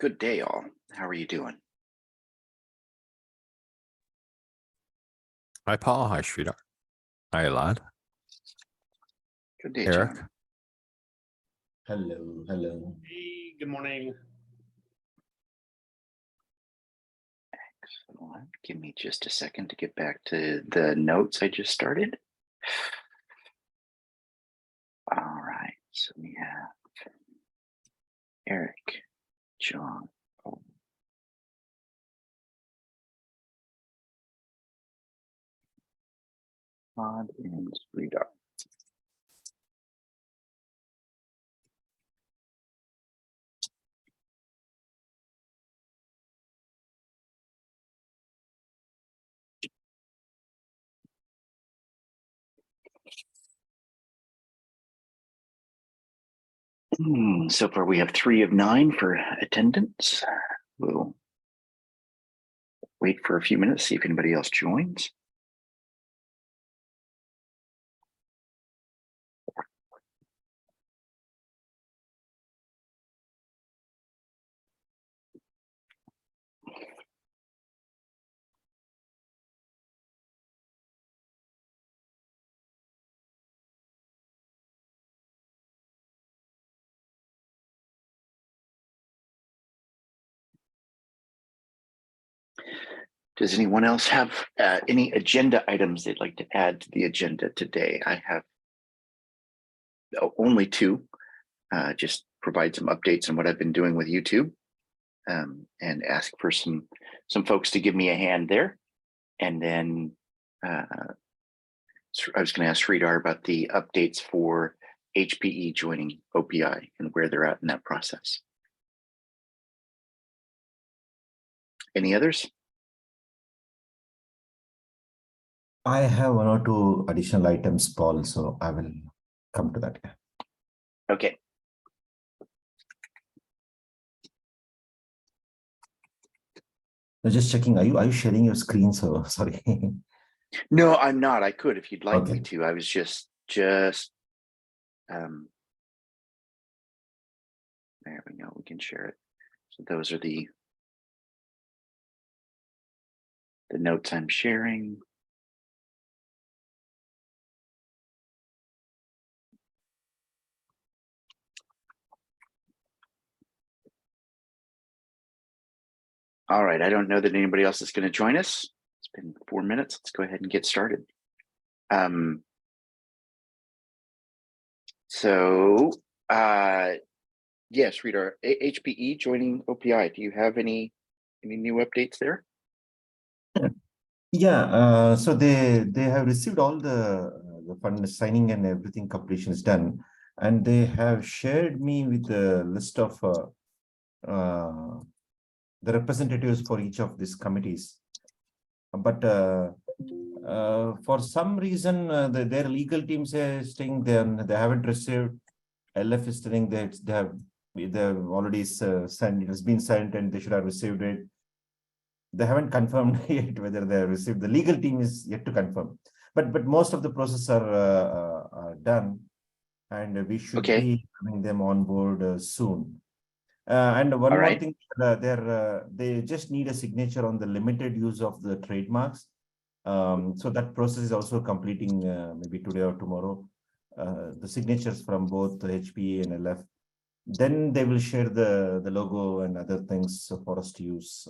Good day, all. How are you doing? Hi, Paul. Hi, Sridhar. Hi, Elad. Good day, Eric. John. Hello. Hey, good morning. Excellent. Give me just a second to get back to the notes I just started. All right. So we have Eric, John. Todd and Sridhar. So far, we have 3 of 9 for attendance. We'll wait for a few minutes, see if anybody else joins. Does anyone else have any agenda items they'd like to add to the agenda today? I have only 2. Just provide some updates on what I've been doing with YouTube, and ask for some folks to give me a hand there. And then I was going to ask Sridhar about the updates for HPE joining OPI and where they're at in that process. Any others? I have 1 or 2 additional items, Paul, so I will come to that. Okay. Just checking. Are you sharing your screen? So sorry. No, I'm not. I could if you'd like Okay. me to. I was just there we go. We can share it. So those are the notes I'm sharing. All right. I don't know that anybody else is going to join us. It's been 4 minutes. Let's go ahead and get started. Yes, Sridhar, HPE joining OPI. Do you have any new updates there? Yeah. So they have received all the fund signing and everything. Completion is done, and they have shared me with the list of the representatives for each of these committees. But for some reason, their legal teams are saying they haven't received. LF is telling that they have already sent. It has been sent, and they should have received it. They haven't confirmed yet whether they have received. The legal team is yet to confirm. But most of the process are done, and we should be having them on board soon. And one more thing, they just need a signature on the limited use of the trademarks. So that process is also completing maybe today or tomorrow. The signatures from both the HPE and LF. Then they will share the logo and other things for us to use.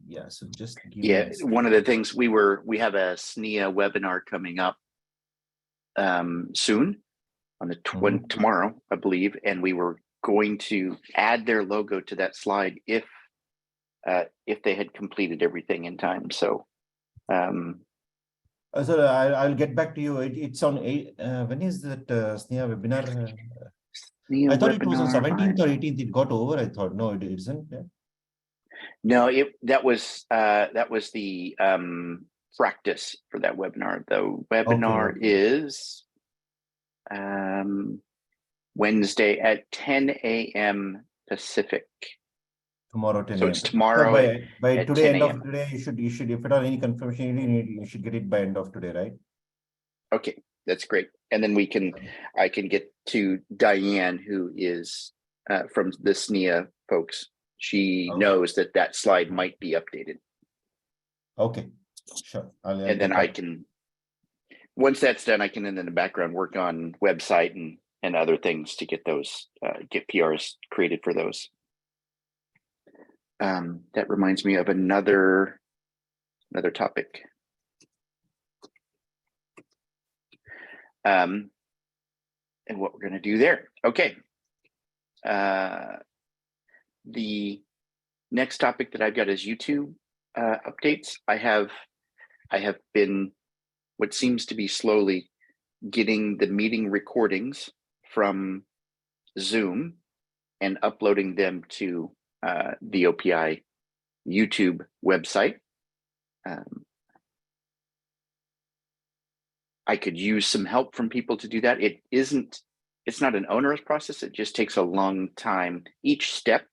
Yeah, so just give me one of the things we have a SNIA webinar coming up soon on the tomorrow, I believe, and we were going to add their logo to that slide if they had completed everything in time. So so I'll get back to you. It's on when is that SNIA webinar? SNIA I thought it was on webinar, 17th or 18th. It got over. I thought no, it isn't. Yeah. No, that was the practice for that webinar. The webinar is Wednesday at 10 a.m. Pacific. Tomorrow 10 a.m. So it's tomorrow. So by at today, 10 end of today, you should if at all any confirmation you should get it by end of today, right? Okay. That's great. And then I can get to Diane, who is from the SNEA folks. She Okay. knows that slide might be updated. Okay, sure. I'll And then get I back. can, once that's done, I can in the background work on website and other things to get those, get PRs created for those. That reminds me of another topic. And what we're going to do there. Okay. The next topic that I've got is YouTube updates. I have been what seems to be slowly getting the meeting recordings from Zoom and uploading them to the OPI YouTube website. I could use some help from people to do that. It's not an onerous process. It just takes a long time. Each step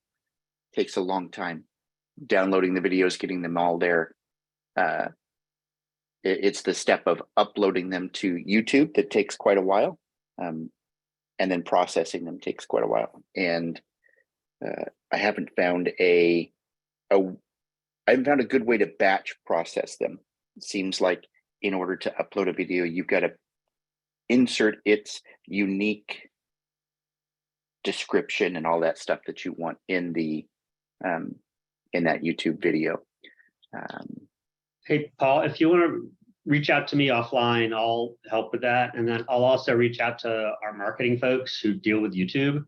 takes a long time. Downloading the videos, getting them all there. It's the step of uploading them to YouTube that takes quite a while. And then processing them takes quite a while. And I haven't found a good way to batch process them. It seems like in order to upload a video, you've got to insert its unique description and all that stuff that you want in the in that YouTube video. Hey, Paul, if you want to reach out to me offline, I'll help with that. And then I'll also reach out to our marketing folks who deal with YouTube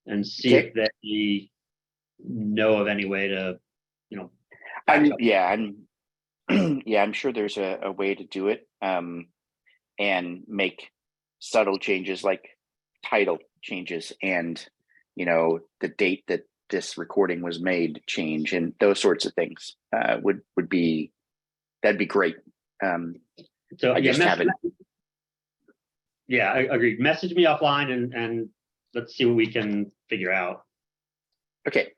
and see if they know of any way to, I'm sure there's a way to do it and make subtle changes like title changes and, the date that this recording was made change and those sorts of things that'd be great. So I just haven't. Yeah, I agree. Message me offline and let's see what we can figure out. Okay.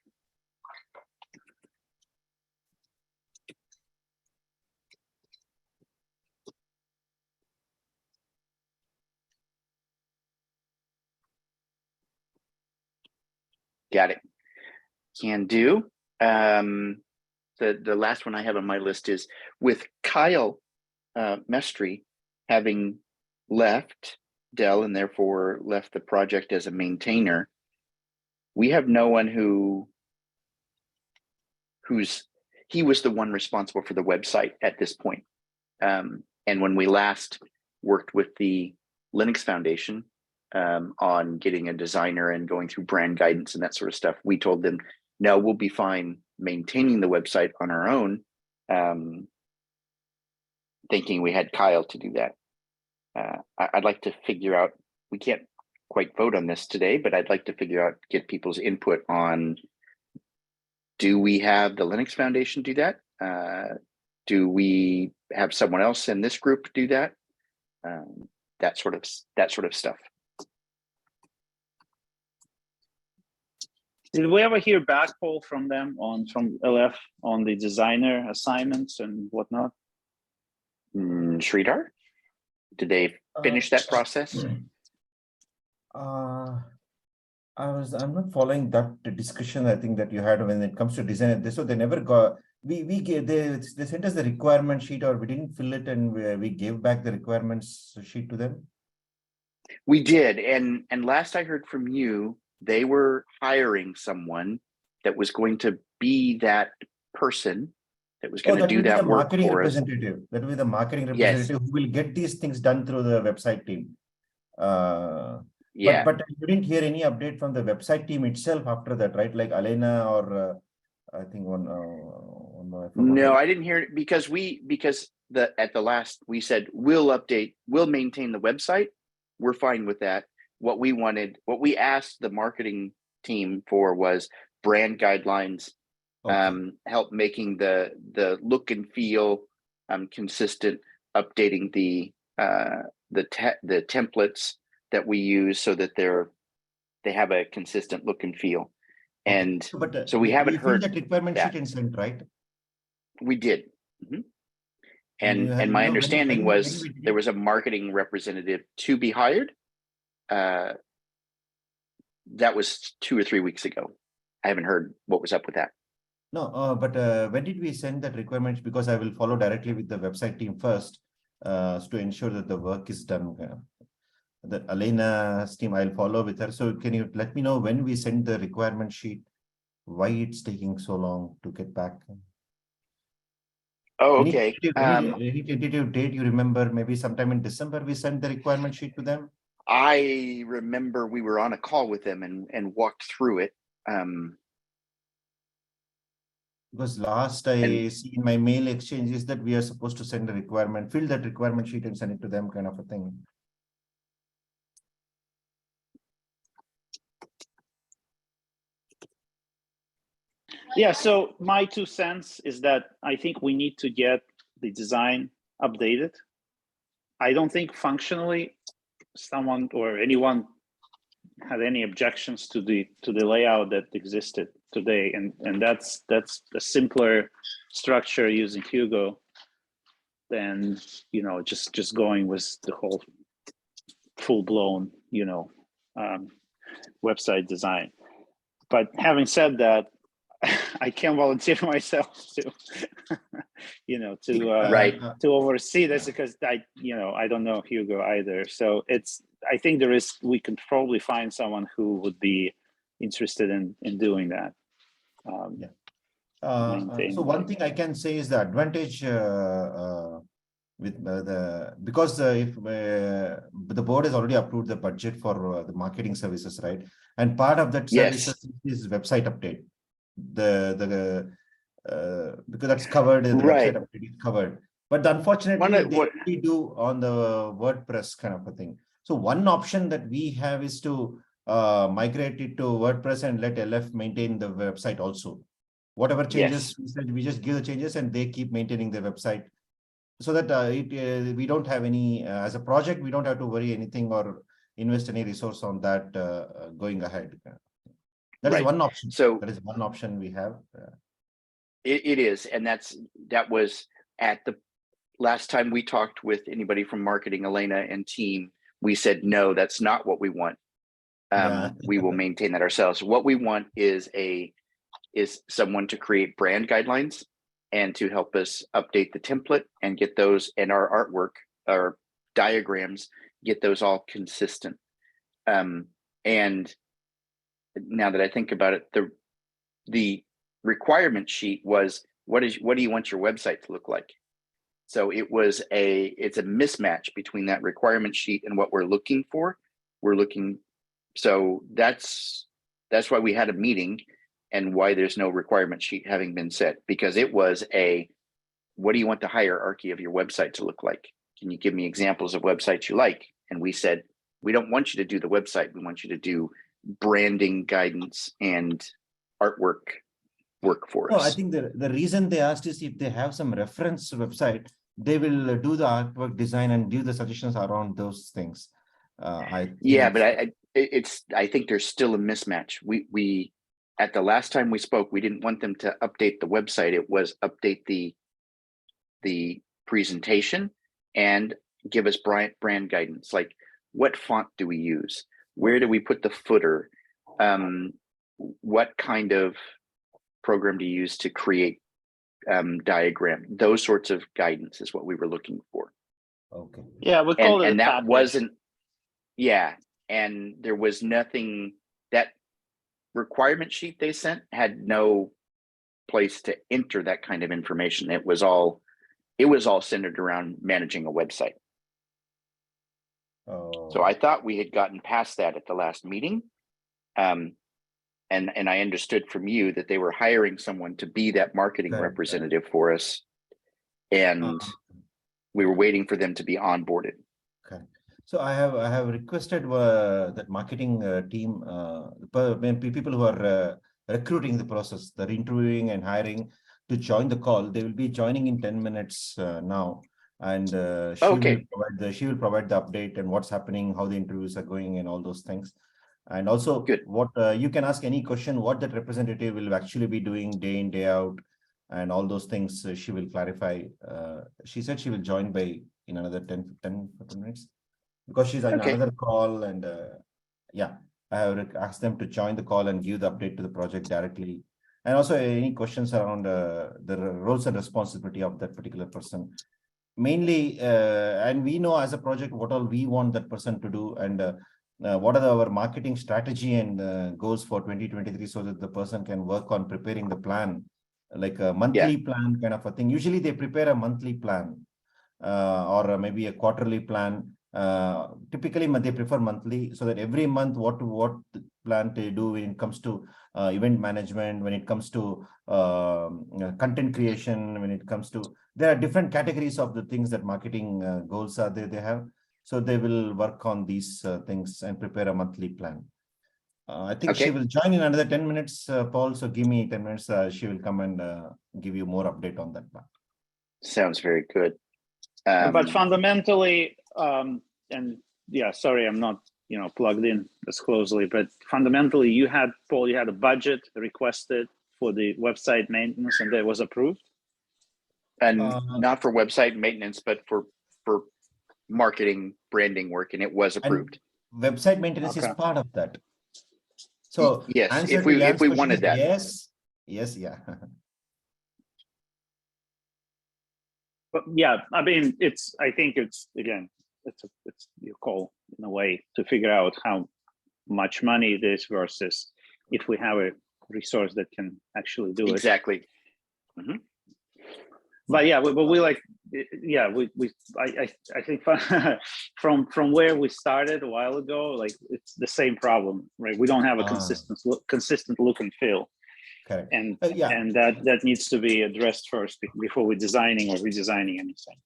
Got it. Can do. The last one I have on my list is with Kyle Mestry having left Dell and therefore left the project as a maintainer. We have no one he was the one responsible for the website at this point. And when we last worked with the Linux Foundation on getting a designer and going through brand guidance and that sort of stuff, we told them, no, we'll be fine maintaining the website on our own, thinking we had Kyle to do that. I'd like to figure out, we can't quite vote on this today, but I'd like to figure out, get people's input on, do we have the Linux Foundation do that? Do we have someone else in this group do that? That sort of stuff. Did we ever hear back, Paul, from them from LF on the designer assignments and whatnot? Sridhar, did they finish that process? I'm not following that discussion. I think that you had when it comes to design. So they never got. They sent us the requirement sheet, or we didn't fill it, and we gave back the requirements sheet to them. We did, and last I heard from you, they were hiring someone that was going to be that person that was going to do that work marketing for us. representative. That will be the marketing representative who will get these things done through the website team. Yeah, but you didn't hear any update from the website team itself after that, right? Like Elena or I think one more. No, I didn't hear it because at the last we said we'll maintain the website. We're fine with that. What we asked the marketing team for was brand guidelines, help making the look and feel consistent, updating the templates that we use so that they have a consistent look and feel. And so we haven't heard that requirement sheet and sent, right? We did. Mm-hmm. And my when understanding we was did there it? was a marketing representative to be hired. That was 2 or 3 weeks ago. I haven't heard what was up with that. No, but when did we send that requirements? Because I will follow directly with the website team first to ensure that the work is done. The Elena's team, I'll follow with her. So can you let me know when we send the requirement sheet? Why it's taking so long to get back? Oh, Any okay. any tentative date you remember? Maybe sometime in December we sent the requirement sheet to them. I remember we were on a call with them and walked through it. Because last I And- see in my mail exchange is that we are supposed to send a requirement, fill that requirement sheet and send it to them, kind of a thing. Yeah, so my 2 cents is that I think we need to get the design updated. I don't think functionally someone or anyone had any objections to the layout that existed today, and that's a simpler structure using Hugo than just going with the whole full-blown website design. But having said that, I can't volunteer myself to Right. to oversee this because I don't know Hugo either. So I think we can probably find someone who would be interested in doing that. Maintain So one thing I can say is the advantage with because if the board has already approved the budget for the marketing services, right? And part of that Yes. services is website update. Because that's covered, the Right. website update is covered. But unfortunately, What- they do on the WordPress kind of a thing. So one option that we have is to migrate it to WordPress and let LF maintain the website also. Whatever changes we just give the changes and they keep maintaining the website, so that we don't have any as a project, we don't have to worry anything or invest any resource on that going ahead. That is Right. one option. So That is one option we have. it is, and that was at the last time we talked with anybody from marketing, Elena and team. We said no, that's not what we want. We will maintain that ourselves. What we want is someone to create brand guidelines and to help us update the template and get those and our artwork, our diagrams, get those all consistent. And now that I think about it, the requirement sheet was what do you want your website to look like? So it's a mismatch between that requirement sheet and what we're looking for. So that's why we had a meeting and why there's no requirement sheet having been set, because it was what do you want the hierarchy of your website to look like? Can you give me examples of websites you like? And we said, we don't want you to do the website. We want you to do branding guidance and artwork work for No, I us. think the reason they asked is if they have some reference website, they will do the artwork design and give the suggestions around those things. Yeah, but I think there's still a mismatch. We at the last time we spoke, we didn't want them to update the website. It was update the presentation and give us brand guidance. Like, what font do we use? Where do we put the footer? What kind of program to use to create diagram? Those sorts of guidance is what we were looking for. Okay. Yeah, we call it And a that package. wasn't, yeah. And there was nothing, that requirement sheet they sent had no place to enter that kind of information. It was all centered around managing a website. So I thought we had gotten past that at the last meeting. And I understood from you that they were hiring someone to be that marketing Correct. representative for us. And we were waiting for them to be onboarded. Okay. So I have requested that marketing team, people who are recruiting the process, they're interviewing and hiring, to join the call. They will be joining in 10 minutes now. And she will provide the update and what's happening, how the interviews are going and all those things. And also, Good. what you can ask any question, what that representative will actually be doing day in, day out, and all those things she will clarify. She said she will join in another 10 minutes because she's on Okay. another call, and yeah, I have asked them to join the call and give the update to the project directly. And also any questions around the roles and responsibility of that particular person. Mainly, and we know as a project what all we want that person to do, and what are our marketing strategy and goals for 2023, so that the person can work on preparing the plan, like a monthly plan kind of a thing. Usually they prepare a monthly plan or maybe a quarterly plan. Typically they prefer monthly, so that every month what plan to do when it comes to event management, when it comes to content creation, when it comes to, there are different categories of the things that marketing goals are they have. So they will work on these things and prepare a monthly plan. I think she will join in another 10 minutes, Paul. So give me 10 minutes. She will come and give you more update on that plan. Sounds very good. But fundamentally, and yeah, sorry, I'm not, plugged in as closely, but fundamentally you had, Paul, you had a budget requested for the website maintenance and that was approved? And not for website maintenance, but for marketing, branding work, and it was approved. Website maintenance is part of that. So yes, if we wanted that. Yes, yeah. But yeah, I mean, I think it's again, it's your call in a way to figure out how much money it is versus if we have a resource that can actually do it. Exactly. But yeah, I think from where we started a while ago, like it's the same problem, right? We don't have a consistent look and feel. Correct. And and that needs to be addressed first before we're designing or redesigning anything.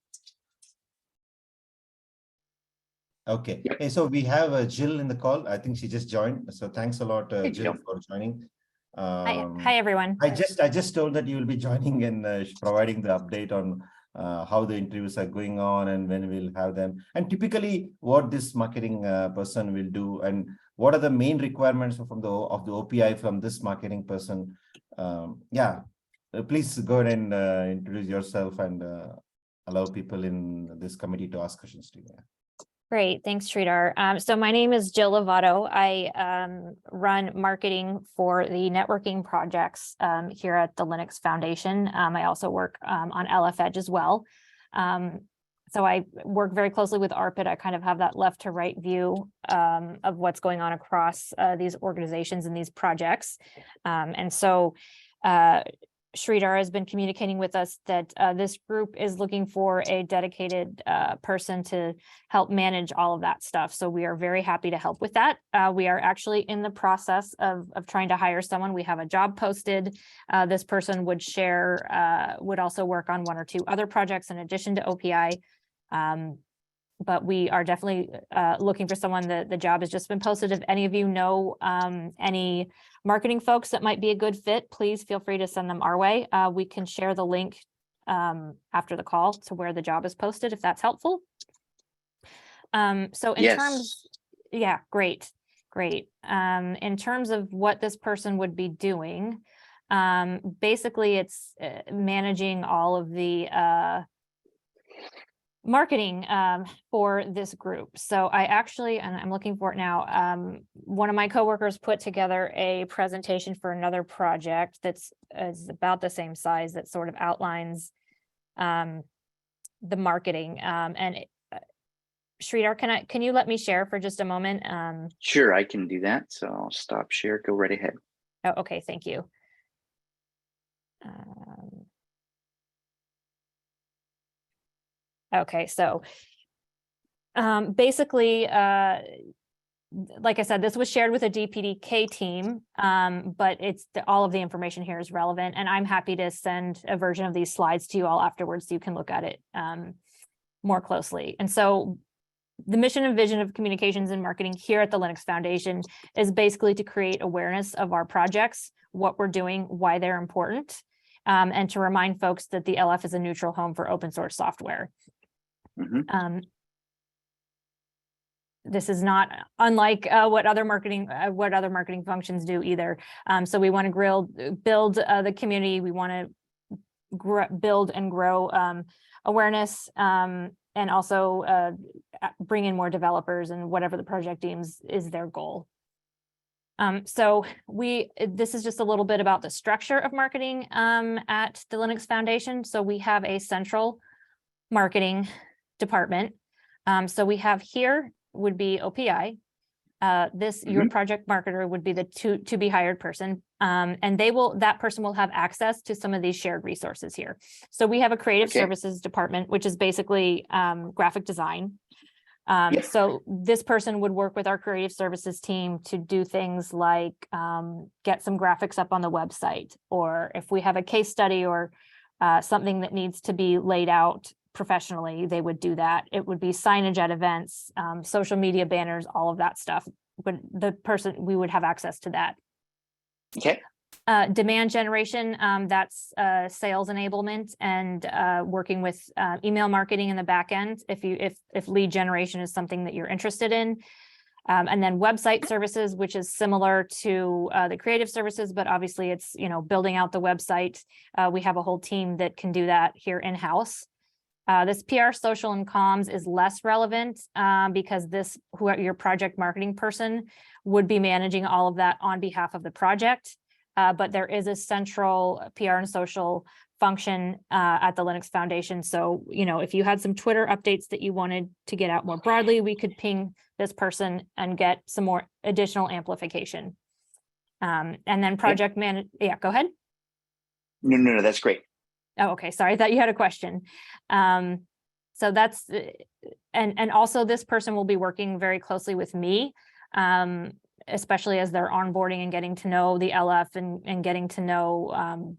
Okay. Hey, so we have Jill in the call. I think she just joined. So thanks a lot, Jill, for joining. Hi, everyone. I just told that you will be joining and providing the update on how the interviews are going on and when we'll have them, and typically what this marketing person will do, and what are the main requirements from the OPI from this marketing person. Please go ahead and introduce yourself and allow people in this committee to ask questions to you. Great. Thanks, Sridhar. So my name is Jill Lovato. I run marketing for the networking projects here at the Linux Foundation. I also work on LF Edge as well. So I work very closely with ARPIT. I kind of have that left to right view of what's going on across these organizations and these projects. And so Sridhar has been communicating with us that this group is looking for a dedicated person to help manage all of that stuff. So we are very happy to help with that. We are actually in the process of trying to hire someone. We have a job posted. This person would also work on one or two other projects in addition to OPI. But we are definitely looking for someone. The job has just been posted. If any of you know any marketing folks that might be a good fit, please feel free to send them our way. We can share the link after the call to where the job is posted, if that's helpful. So in terms, yeah, great. In terms of what this person would be doing, basically it's managing all of the marketing for this group. So I actually, and I'm looking for it now, one of my coworkers put together a presentation for another project that's is about the same size, that sort of outlines the marketing. And Sridhar, can you let me share for just a moment? Sure, I can do that. So I'll stop share, go right ahead. Oh, okay, thank you. Okay, so basically, like I said, this was shared with a DPDK team, but all of the information here is relevant, and I'm happy to send a version of these slides to you all afterwards so you can look at it more closely. And so the mission and vision of communications and marketing here at the Linux Foundation is basically to create awareness of our projects, what we're doing, why they're important, and to remind folks that the LF is a neutral home for open source software. This is not unlike what other marketing functions do either. So we want to build the community. We want to build and grow awareness, and also bring in more developers and whatever the project deems is their goal. So this is just a little bit about the structure of marketing at the Linux Foundation. So we have a central marketing department. So we have here would be OPI. Your project marketer would be the to be hired person. And that person will have access to some of these shared resources here. So we have a creative services department, which is basically graphic design. So this person would work with our creative services team to do things like get some graphics up on the website, or if we have a case study or something that needs to be laid out professionally, they would do that. It would be signage at events, social media banners, all of that stuff. But we would have access to that. Okay. Demand generation, that's sales enablement and working with email marketing in the back end if lead generation is something that you're interested in. And then website services, which is similar to the creative services, but obviously it's, building out the website. We have a whole team that can do that here in-house. This PR, social, and comms is less relevant because your project marketing person would be managing all of that on behalf of the project. But there is a central PR and social function at the Linux Foundation. So, if you had some Twitter updates that you wanted to get out more broadly, we could ping this person and get some more additional amplification. And then project yeah, go ahead. No, that's great. Oh, okay. Sorry, I thought you had a question. So that's, and also this person will be working very closely with me, especially as they're onboarding and getting to know the LF and getting to know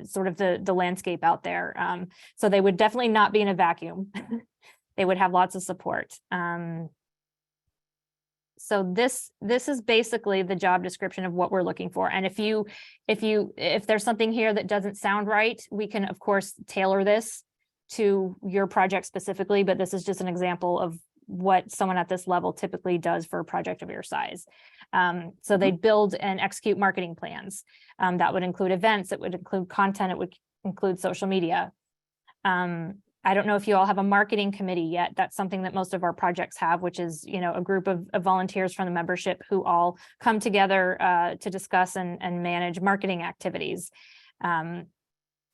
sort of the landscape out there. So they would definitely not be in a vacuum. They would have lots of support. So this is basically the job description of what we're looking for. And if there's something here that doesn't sound right, we can of course tailor this to your project specifically, but this is just an example of what someone at this level typically does for a project of your size. So they build and execute marketing plans. That would include events, it would include content, it would include social media. I don't know if you all have a marketing committee yet. That's something that most of our projects have, which is, a group of volunteers from the membership who all come together to discuss and manage marketing activities.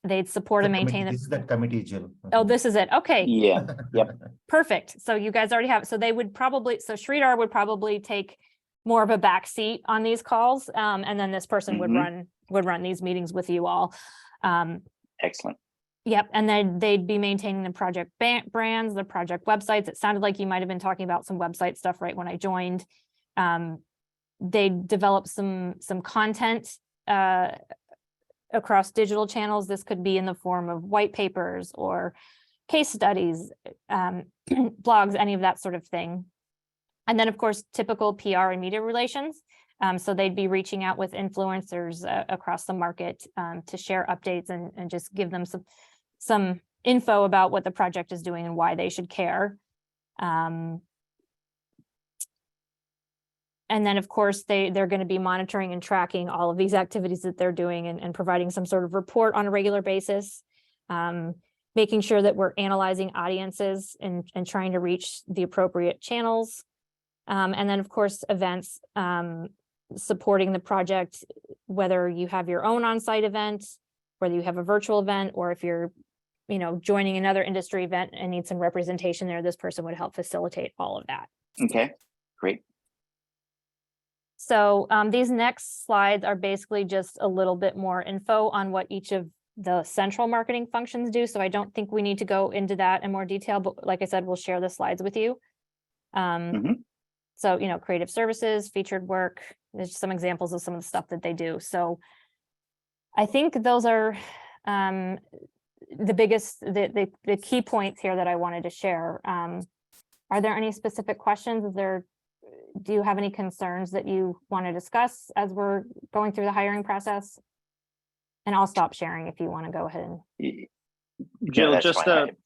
They'd support and maintain. This is that committee, Jill. Oh, this is it. Okay. Yeah. Yep. Perfect. So you guys already have, so Sridhar would probably take more of a back seat on these calls. And then this person would run these meetings with you all. Excellent. Yep. And then they'd be maintaining the project brands, the project websites. It sounded like you might've been talking about some website stuff right when I joined. They develop some content across digital channels. This could be in the form of white papers or case studies, blogs, any of that sort of thing. And then of course, typical PR and media relations. So they'd be reaching out with influencers across the market to share updates and just give them some info about what the project is doing and why they should care. And then of course, they're going to be monitoring and tracking all of these activities that they're doing and providing some sort of report on a regular basis, making sure that we're analyzing audiences and trying to reach the appropriate channels. And then of course, events, supporting the project, whether you have your own on-site event, whether you have a virtual event, or if you're, joining another industry event and need some representation there, this person would help facilitate all of that. Okay, great. So these next slides are basically just a little bit more info on what each of the central marketing functions do. So I don't think we need to go into that in more detail, but like I said, we'll share the slides with you. So, creative services, featured work, there's some examples of some of the stuff that they do. So I think those are the key points here that I wanted to share. Are there any specific questions? Do you have any concerns that you want to discuss as we're going through the hiring process? And I'll stop sharing if you want to go ahead. Jill, that's fine.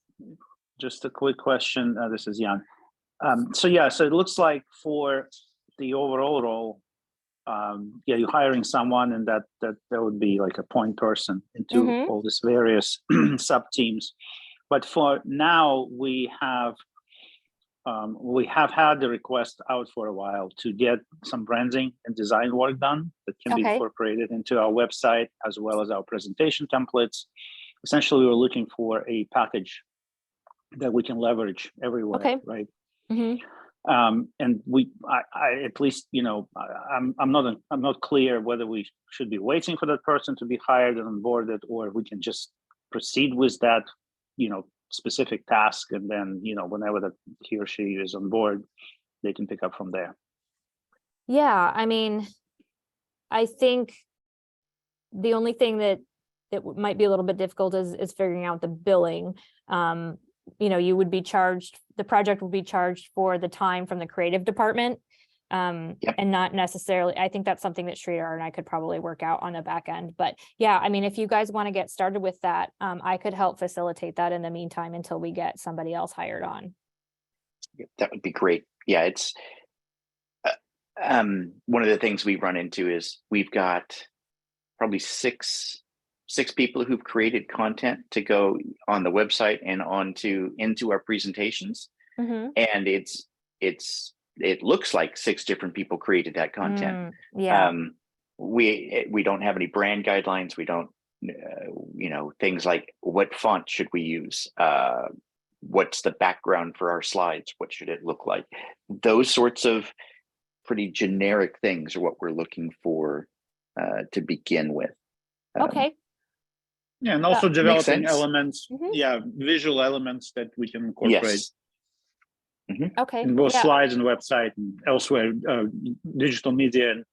just a quick question. This is Jan. So it looks like for the overall role, yeah, you're hiring someone, and that would be like a point person into Mhm. all these various sub teams. But for now, we have had the request out for a while to get some branding and design work done that can be Okay. incorporated into our website as well as our presentation templates. Essentially, we're looking for a package that we can leverage everywhere, Okay. right? Mhm. And I at least, I'm not clear whether we should be waiting for that person to be hired and onboarded, or we can just proceed with that, specific task, and then whenever that he or she is on board, they can pick up from there. Yeah, I mean, I think the only thing that might be a little bit difficult is figuring out the billing. You would be charged, the project will be charged for the time from the creative department. Yep. And not necessarily, I think that's something that Sridhar and I could probably work out on the back end. But yeah, I mean, if you guys want to get started with that, I could help facilitate that in the meantime until we get somebody else hired on. That would be great. Yeah, it's one of the things we run into is we've got probably six people who've created content to go on the website and into our presentations, Mhm. and it looks like 6 different people created that content. Yeah. We don't have any brand guidelines. We don't, things like what font should we use? What's the background for our slides? What should it look like? Those sorts of pretty generic things are what we're looking for to begin with. Okay. Yeah, and also Makes developing sense. elements, Mhm. visual elements that we can incorporate Yes. Okay. in both Yeah. slides and website and elsewhere, digital media, and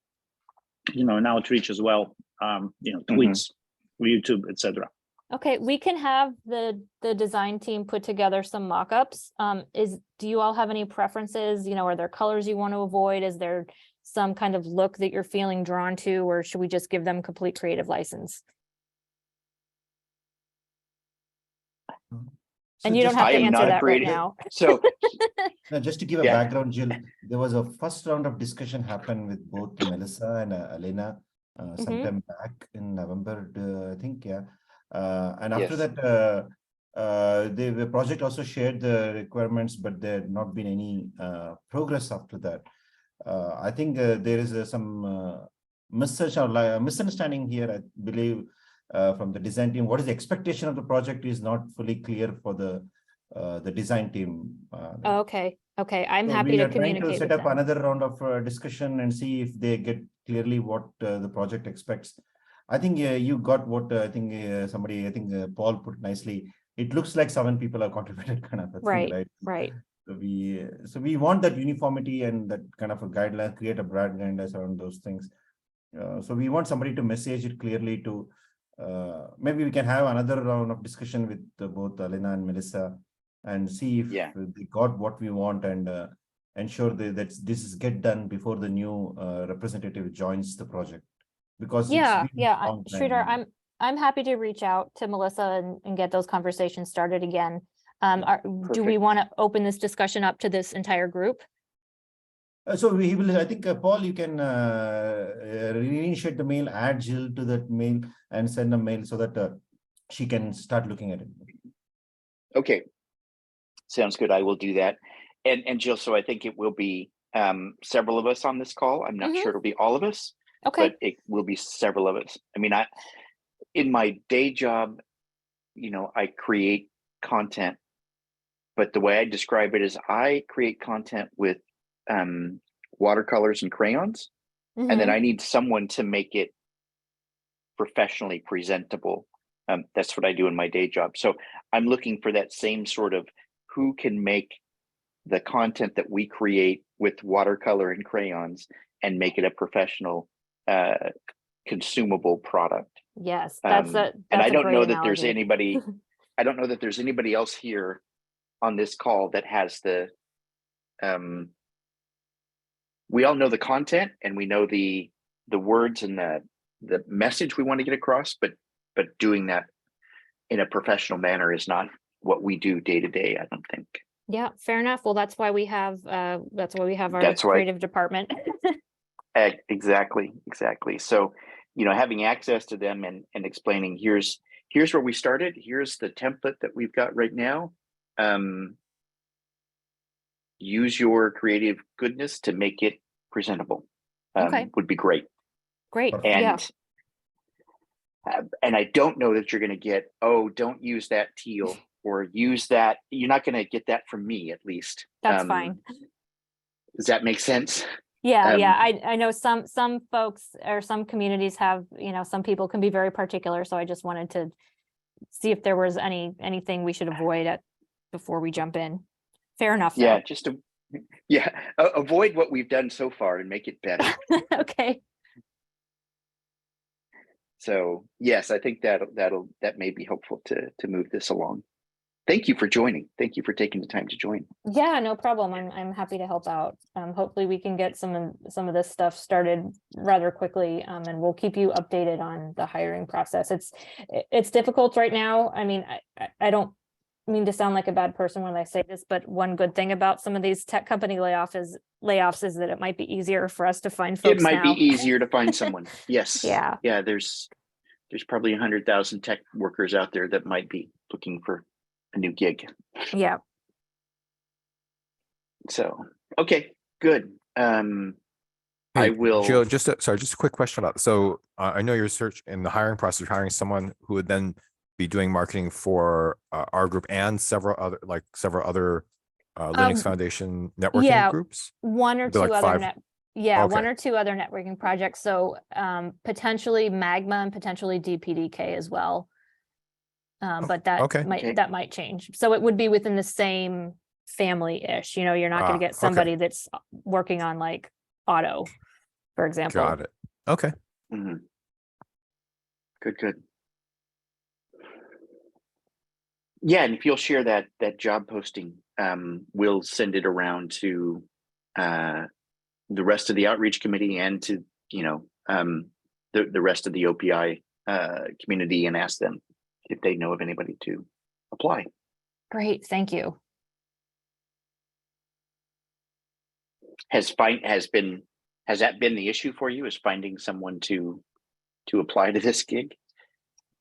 and outreach as well. Tweets, YouTube, etc. Okay, we can have the design team put together some mock-ups. Do you all have any preferences? Are there colors you want to avoid? Is there some kind of look that you're feeling drawn to, or should we just give them complete creative license? And you don't have to answer that right now. So Now, just to give a Yeah. background, Jill, there was a first round of discussion happened with both Melissa and Elena sometime back in November, I think, yeah. And after Yes. that, the project also shared the requirements, but there had not been any progress after that. I think there is some misunderstanding here, I believe, from the design team. What is the expectation of the project is not fully clear for the design team. Okay, I'm So happy we to are trying to communicate set with up them. another round of discussion and see if they get clearly what the project expects. I think you got what I think Paul put nicely. It looks like 7 people have contributed, kind of a thing, right? Right. So we want that uniformity and that kind of a guideline, create a broad guidelines around those things. So we want somebody to message it clearly to. Maybe we can have another round of discussion with both Elena and Melissa and see if they got what we want, and ensure that this is get done before the new representative joins the project. Because Yeah, it's been a long time. Sridhar, I'm happy to reach out to Melissa and get those conversations started again. Do we Perfect. want to open this discussion up to this entire group? So we will, I think, Paul, you can reinitiate the mail, add Jill to that mail and send a mail so that she can start looking at it. Okay. Sounds good. I will do that. And Jill, so I think it will be several of us on this call. I'm not sure it'll be all of us, Okay. but it will be several of us. I mean, in my day job, I create content, but the way I describe it is I create content with watercolors and crayons, and then I need someone to make it professionally presentable. That's what I do in my day job. So I'm looking for that same sort of who can make the content that we create with watercolor and crayons and make it a professional consumable product. Yes, And I don't know that there's anybody. I don't know that there's anybody else here on this call that has the we all know the content and we know the words and the message we want to get across, but doing that in a professional manner is not what we do day to day, I don't think. Yeah, fair enough. Well, that's why we have our That's why- creative department. Exactly. So, having access to them and explaining here's where we started. Here's the template that we've got right now. Use your creative goodness to make it presentable. Okay. Would be great. Great. Perfect. Yeah. And I don't know that you're going to get, oh, don't use that teal or use that. You're not going to get that from me, at least. That's fine. Does that make sense? Yeah, Um, yeah. I know some folks or some communities have, some people can be very particular. So I just wanted to see if there was anything we should avoid before we jump in. Fair enough. Yeah, avoid what we've done so far and make it better. Okay. So yes, I think that may be helpful to move this along. Thank you for joining. Thank you for taking the time to join. Yeah, no problem. I'm happy to help out. Hopefully we can get some of this stuff started rather quickly, and we'll keep you updated on the hiring process. It's difficult right now. I mean, I don't mean to sound like a bad person when I say this, but one good thing about some of these tech company layoffs is that it might be easier for us to find folks. It might now. be easier to find someone. Yes. Yeah. Yeah. There's probably 100,000 tech workers out there that might be looking for a new gig. Yeah. So, okay, good. I Hey, will. Jill, just a quick question about, so I know your search in the hiring process, you're hiring someone who would then be doing marketing for our group and several other Linux Foundation networking groups. One or Be two like other five? one Okay. or two other networking projects. So potentially Magma and potentially DPDK as well. But that okay. might change. So it would be within the same family-ish. You're not going to get okay. somebody that's working on like auto, for example. Got it. Okay. Mhm. Good. Yeah, and if you'll share that job posting, we'll send it around to the rest of the outreach committee and to the rest of the OPI community and ask them if they know of anybody to apply. Great, thank you. Has that been the issue for you? Is finding someone to apply to this gig?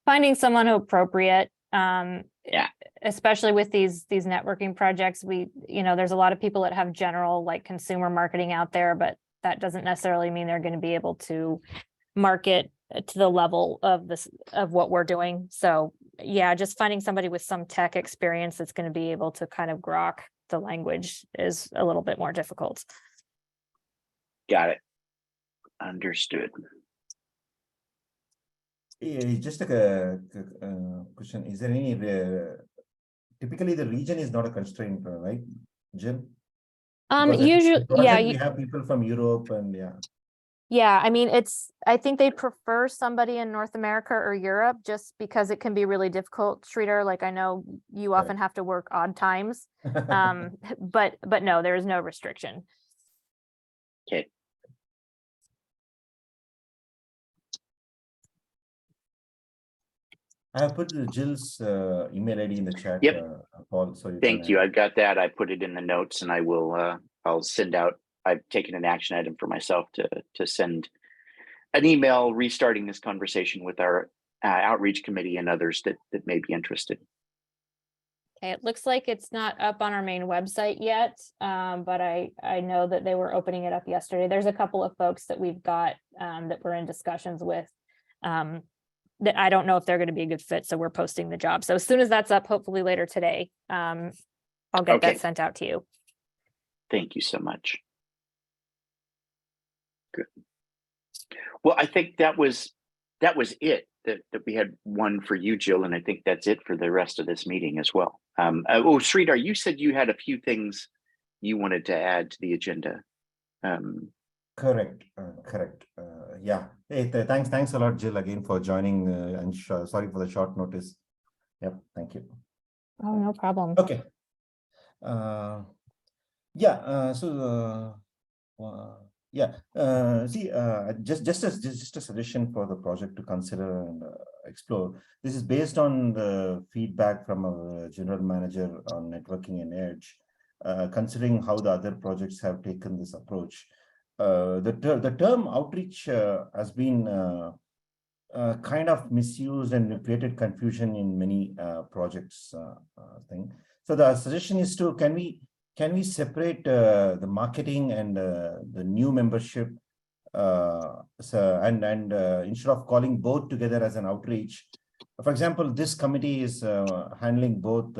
Finding someone appropriate. Yeah. Especially with these networking projects, there's a lot of people that have general like consumer marketing out there, but that doesn't necessarily mean they're going to be able to market to the level of what we're doing. So yeah, just finding somebody with some tech experience that's going to be able to kind of grok the language is a little bit more difficult. Got it. Understood. Just a question. Is there any, typically the region is not a constraint, right, Jim? Usually, yeah. We have people from Europe and yeah. Yeah, I mean, I think they prefer somebody in North America or Europe just because it can be really difficult, Sridhar. Like I know you often have to work odd times, but no, there is no restriction. Okay. I have put Jill's email ID in the chat. Yep. Paul, so Thank you. I've got that. I put it in the notes, and I will. I'll send out. I've taken an action item for myself to send an email restarting this conversation with our outreach committee and others that may be interested. Okay, it looks like it's not up on our main website yet, but I know that they were opening it up yesterday. There's a couple of folks that we've got that we're in discussions with. That I don't know if they're going to be a good fit, so we're posting the job. So as soon as that's up, hopefully later today, I'll get that sent out to you. Thank you so much. Good. Well, I think that was it that we had one for you, Jill, and I think that's it for the rest of this meeting as well. Sridhar, you said you had a few things you wanted to add to the agenda. Correct. Yeah. Hey, thanks a lot, Jill, again for joining. And sorry for the short notice. Yep. Thank you. Oh, no problem. Okay. Just a suggestion for the project to consider and explore. This is based on the feedback from our general manager on networking and edge, considering how the other projects have taken this approach. the term outreach has been kind of misused and created confusion in many projects thing. So the suggestion is to can we separate the marketing and the new membership instead of calling both together as an outreach. For example, this committee is handling both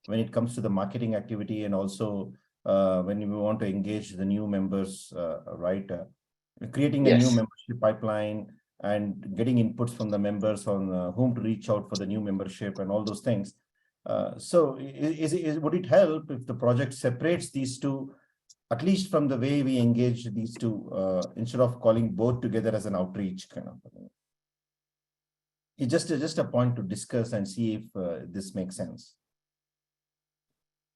when it comes to the marketing activity and also when we want to engage the new members, right? Creating a new Yes. membership pipeline and getting inputs from the members on whom to reach out for the new membership and all those things. So would it help if the project separates these two, at least from the way we engage these two, instead of calling both together as an outreach kind of thing? It's just a point to discuss and see if this makes sense.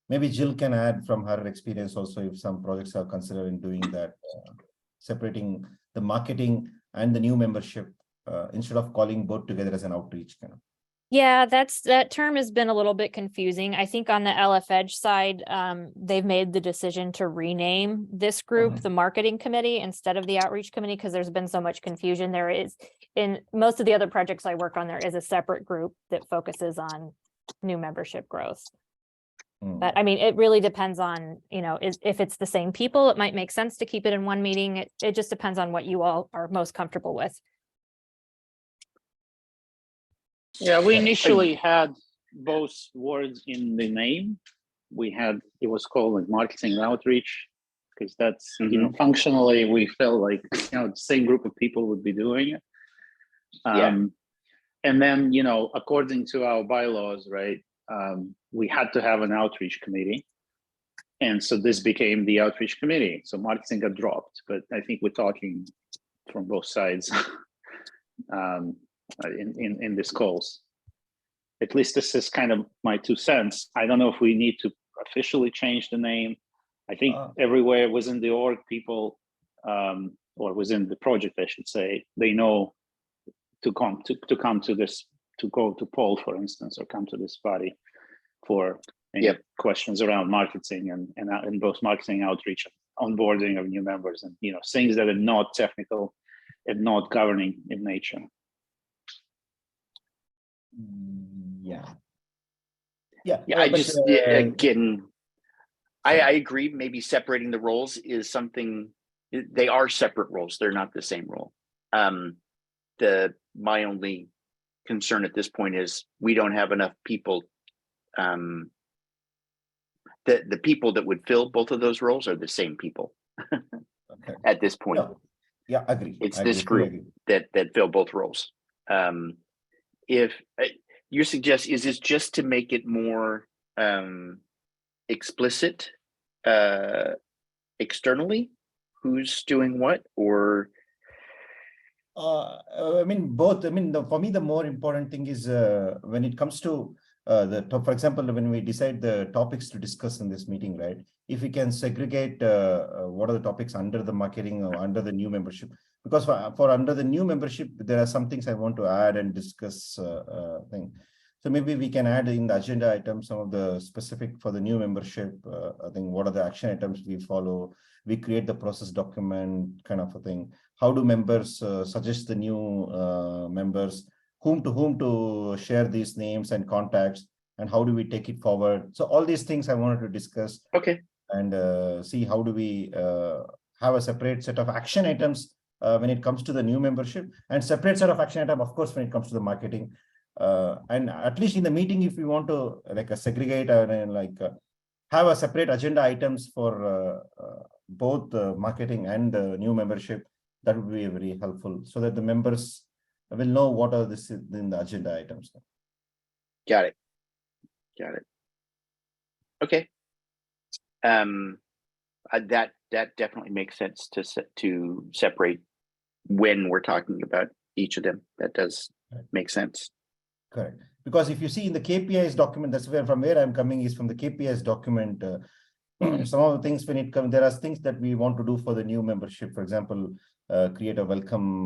Maybe Jill can add from her experience also if some projects are considering doing that, separating the marketing and the new membership instead of calling both together as an outreach kind of. Yeah, that term has been a little bit confusing. I think on the LF Edge side, they've made the decision to rename this group the marketing committee instead of the outreach committee, because there's been so much confusion. There is, in most of the other projects I work on, there is a separate group that focuses on new membership growth. But I mean, it really depends on, if it's the same people, it might make sense to keep it in one meeting. It just depends on what you all are most comfortable with. Yeah, we initially had both words in the name. It was called like marketing and outreach, because that's, functionally we felt like, the same group of people would be doing it. And then, according to our bylaws, right, we had to have an outreach committee. And so this became the outreach committee. So marketing got dropped, but I think we're talking from both sides in this calls. At least this is kind of my 2 cents. I don't know if we need to officially change the name. I think everywhere within the org, people, or within the project, I should say, they know to come to this, to go to Paul, for instance, or come to this body for any questions around marketing and both marketing, outreach, and onboarding of new members, and things that are not technical and not governing in nature. I agree. Maybe separating the roles is something. They are separate roles. They're not the same role. My only concern at this point is we don't have enough people. The people that would fill both of those roles are the same people. At this point. Yeah, agree. It's this group that fill both roles. If you suggest, is this just to make it more explicit externally, who's doing what, or? I mean, both. I mean, for me, the more important thing is when it comes to for example, when we decide the topics to discuss in this meeting, right? If we can segregate what are the topics under the marketing or under the new membership, because for under the new membership, there are some things I want to add and discuss thing. So maybe we can add in the agenda items some of the specific for the new membership. I think what are the action items we follow? We create the process document kind of a thing. How do members suggest the new members? Whom to share these names and contacts, and how do we take it forward? So all these things I wanted to discuss. Okay. And see how do we have a separate set of action items when it comes to the new membership, and separate set of action item, of course, when it comes to the marketing. And at least in the meeting, if we want to segregate and have a separate agenda items for both marketing and new membership, that would be very helpful, so that the members will know what are this in the agenda items. Got it. Okay. That definitely makes sense to separate when we're talking about each of them. That does make sense. Correct. Because if you see in the KPIs document, that's from where I'm coming, is from the KPIs document. Some of the things when it comes, there are things that we want to do for the new membership. For example, create a welcome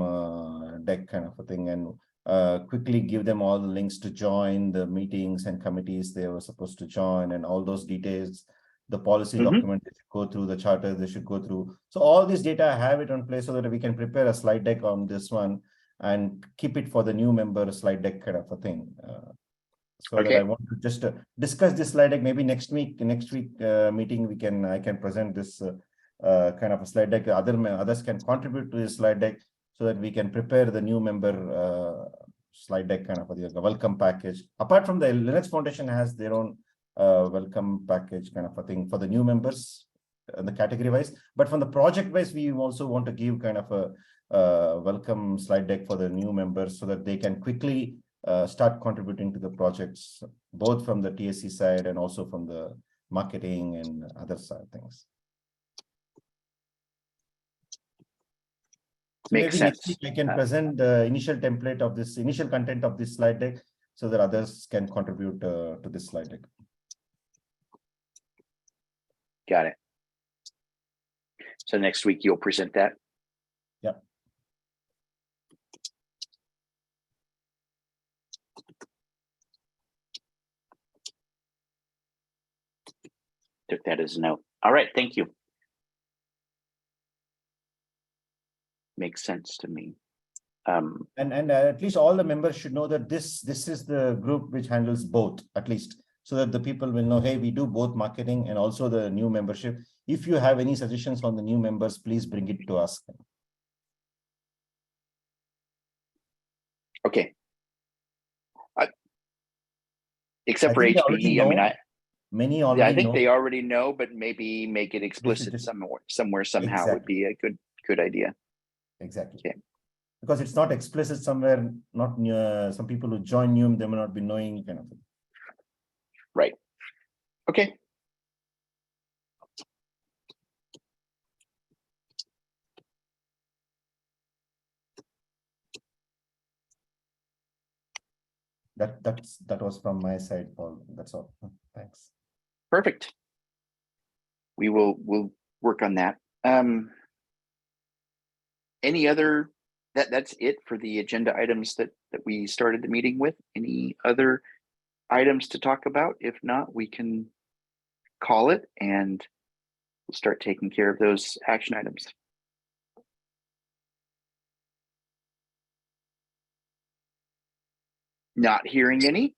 deck kind of a thing, and quickly give them all the links to join the meetings and committees they were supposed to join, and all those details the policy Mhm. document, they should go through the charter, they should go through. So all this data, I have it on place so that we can prepare a slide deck on this one and keep it for the new member slide deck kind of a thing. So that Okay. I want to just discuss this slide deck. Maybe next week meeting, I can present this kind of a slide deck. Others can contribute to this slide deck so that we can prepare the new member slide deck kind of a welcome package. Apart from the Linux Foundation has their own welcome package kind of a thing for the new members and the category wise. But from the project wise, we also want to give kind of a welcome slide deck for the new members so that they can quickly start contributing to the projects, both from the TSC side and also from the marketing and other side things. So Makes maybe next sense. week I can present the initial template of this initial content of this slide deck so that others can contribute to this slide deck. Got it. So next week you'll present that? Yep. Took that as a note. All right, thank you. Makes sense to me. And at least all the members should know that this is the group which handles both, at least, so that the people will know, hey, we do both marketing and also the new membership. If you have any suggestions on the new members, please bring it to us. Okay. Except for I think they already HPE, I mean, know. Many already I think know. they already know, but maybe make it explicit just- somewhere somehow would be a good idea. Exactly. Okay. Because it's not explicit somewhere, not near some people who join new, they may not be knowing kind of thing. Right. Okay. That was from my side, Paul. That's all. Thanks. Perfect. We'll work on that. Any other that's it for the agenda items that we started the meeting with? Any other items to talk about? If not, we can call it and we'll start taking care of those action items. Not hearing any.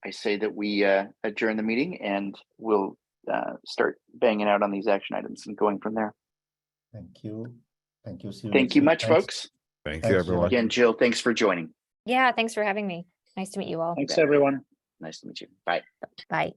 I say that we adjourn the meeting and we'll start banging out on these action items and going from there. Thank you. Thank you. See you Thank next you week. much, Thanks. folks. Thank Thanks, you, everyone. Again, Jill, thanks for joining. Yeah, thanks for having me. Nice to meet you all. Thanks, everyone. Nice to meet you. Bye. Bye.